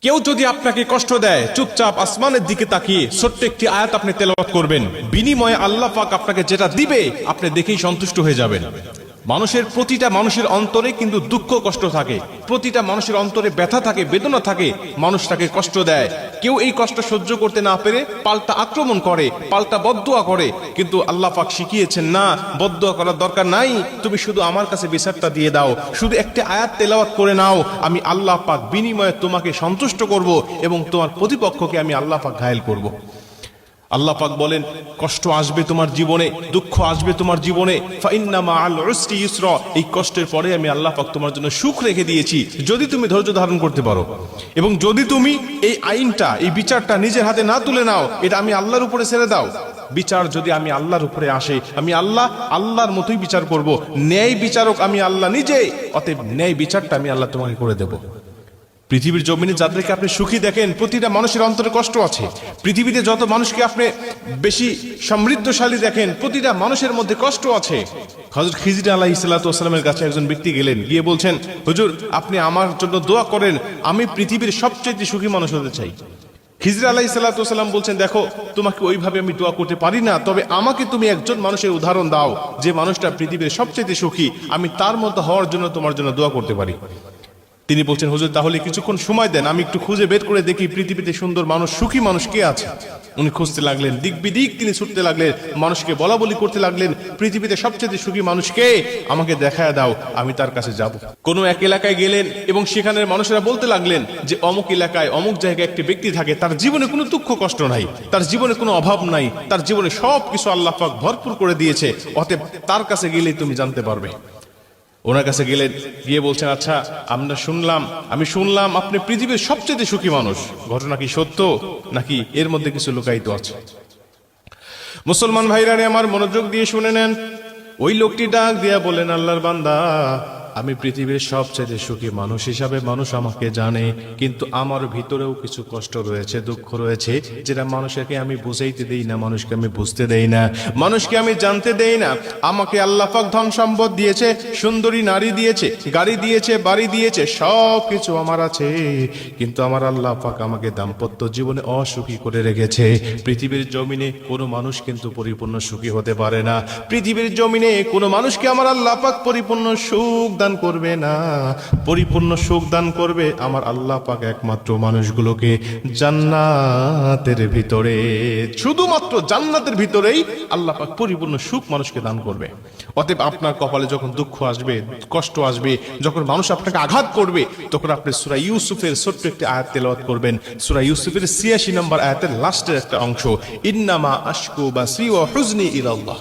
কেউ যদি আপনাকে কষ্ট দেয়, চুপচাপ আসমানের দিকে তাকিয়ে ছোট্ট একটি আয়াত আপনি তেলাওয়াত করবেন, বিনিময়ে আল্লাহ পাক আপনাকে যেটা দিবে আপনি দেখেই সন্তুষ্ট হয়ে যাবেন। প্রতিটা মানুষের অন্তরে কিন্তু দুঃখ কষ্ট থাকে, প্রতিটা মানুষের অন্তরে ব্যথা থাকে, বেদনা থাকে। মানুষ তাকে কষ্ট দেয়, কেউ এই কষ্ট সহ্য করতে না পেরে পাল্টা আক্রমণ করে, পাল্টা বদদুয়া করে। কিন্তু আল্লাহ পাক শিখিয়েছেন, না, বদদুয়া করার দরকার নাই, তুমি শুধু আমার কাছে বিচারটা দিয়ে দাও, শুধু একটা আয়াত তেলাওয়াত করে নাও, আমি আল্লাহ পাক বিনিময়ে তোমাকে সন্তুষ্ট করব এবং তোমার প্রতিপক্ষকে আমি আল্লাহ পাক ঘায়েল করব। আল্লাহ পাক বলেন, কষ্ট আসবে তোমার জীবনে, দুঃখ আসবে তোমার জীবনে, ফাইন্না মাআল উসরি ইউসরা, এই কষ্টের পরে আমি আল্লাহ পাক তোমার জন্য সুখ রেখে দিয়েছি, যদি তুমি ধৈর্য ধারণ করতে পারো এবং যদি তুমি এই আইনটা, এই বিচারটা নিজের হাতে না তুলে নাও, এটা আমি আল্লাহর উপরে ছেড়ে দাও। বিচার যদি আমি আল্লাহর উপরে আসে, আমি আল্লাহর মতোই বিচার করব, ন্যায় বিচারক আমি আল্লাহ নিজে, অতএব ন্যায় বিচারটা আমি আল্লাহ তোমাকে করে দেব। পৃথিবীর জমিনে যাদেরকে আপনি সুখী দেখেন, প্রতিটা মানুষের অন্তরে কষ্ট আছে। পৃথিবীতে যত মানুষকে আপনি বেশি সমৃদ্ধশালী দেখেন, প্রতিটা মানুষের মধ্যে কষ্ট আছে। হযরত খিজির আলাইহিস সালাতু ওয়াস সালামের কাছে একজন ব্যক্তি গেলেন, গিয়ে বলছেন, হুজুর আপনি আমার জন্য দোয়া করেন, আমি পৃথিবীর সবচেয়ে সুখী মানুষ হতে চাই। খিজির আলাইহিস সালাতু ওয়াস সালাম বলছেন, দেখো তোমাকে ওইভাবে আমি দোয়া করতে পারি না, তবে আমাকে তুমি একজন মানুষের উদাহরণ দাও যে মানুষটা পৃথিবীর সবচেয়ে সুখী, আমি তার মতো হওয়ার জন্য তোমার জন্য দোয়া করতে পারি। তিনি বলছেন, হুজুর তাহলে কিছুক্ষণ সময় দেন, আমি একটু খুঁজে বের করে দেখি পৃথিবীতে সুন্দর মানুষ, সুখী মানুষ কে আছে। উনি খুঁজতে লাগলেন, দিক বিদিক তিনি ছুটতে লাগলেন, মানুষকে বলা বলি করতে লাগলেন, পৃথিবীতে সবচেয়ে সুখী মানুষ কে, আমাকে দেখায় দাও, আমি তার কাছে যাব। কোনো এক এলাকায় গেলেন এবং সেখানের মানুষেরা বলতে লাগলেন যে অমুক এলাকায় অমুক জায়গায় একটি ব্যক্তি থাকে, তার জীবনে কোনো দুঃখ কষ্ট নাই, তার জীবনে কোনো অভাব নাই, তার জীবনে সবকিছু আল্লাহ পাক ভরপুর করে দিয়েছে, অতএব তার কাছে গেলেই তুমি জানতে পারবে। ওনার কাছে গেলেন, গিয়ে বলছেন, আচ্ছা আমি শুনলাম আপনি পৃথিবীর সবচেয়ে সুখী মানুষ, ঘটনা কি সত্য নাকি এর মধ্যে কিছু লুকায়িত আছে? মুসলমান ভাইরা আমার মনোযোগ দিয়ে শুনে নেন। ওই লোকটি ডাক দিয়া বলেন, আল্লাহর বান্দা, আমি পৃথিবীর সবচেয়ে সুখী মানুষ হিসাবে মানুষ আমাকে জানে, কিন্তু আমার ভিতরেও কিছু কষ্ট রয়েছে, দুঃখ রয়েছে, যেটা মানুষকে আমি বুঝাইতে দেই না, মানুষকে আমি বুঝতে দেই না, মানুষকে আমি জানতে দেই না। আমাকে আল্লাহ পাক ধন সম্পদ দিয়েছে, সুন্দরী নারী দিয়েছে, গাড়ি দিয়েছে, বাড়ি দিয়েছে, সব কিছু আমার আছে, কিন্তু আমার আল্লাহ পাক আমাকে দাম্পত্য জীবনে অসুখী করে রেখেছে। পৃথিবীর জমিনে কোনো মানুষ কিন্তু পরিপূর্ণ সুখী হতে পারে না, পৃথিবীর জমিনে কোনো মানুষকে আমার আল্লাহ পাক পরিপূর্ণ সুখ দান করবে না। পরিপূর্ণ সুখ দান করবে আমার আল্লাহ পাক একমাত্র মানুষগুলোকে জান্নাতের ভিতরে, শুধুমাত্র জান্নাতের ভিতরেই আল্লাহ পাক পরিপূর্ণ সুখ মানুষকে দান করবে। অতএব আপনার কপালে যখন দুঃখ আসবে, কষ্ট আসবে, যখন মানুষ আপনাকে আঘাত করবে, তখন আপনি সূরা ইউসুফের ছোট্ট একটি আয়াত তেলাওয়াত করবেন। সূরা ইউসুফের ৮৬ নম্বর আয়াতের লাস্টের একটা অংশ, ইন্নামা আশকু বাসি ওয়া হুজনি ইলাল্লাহ।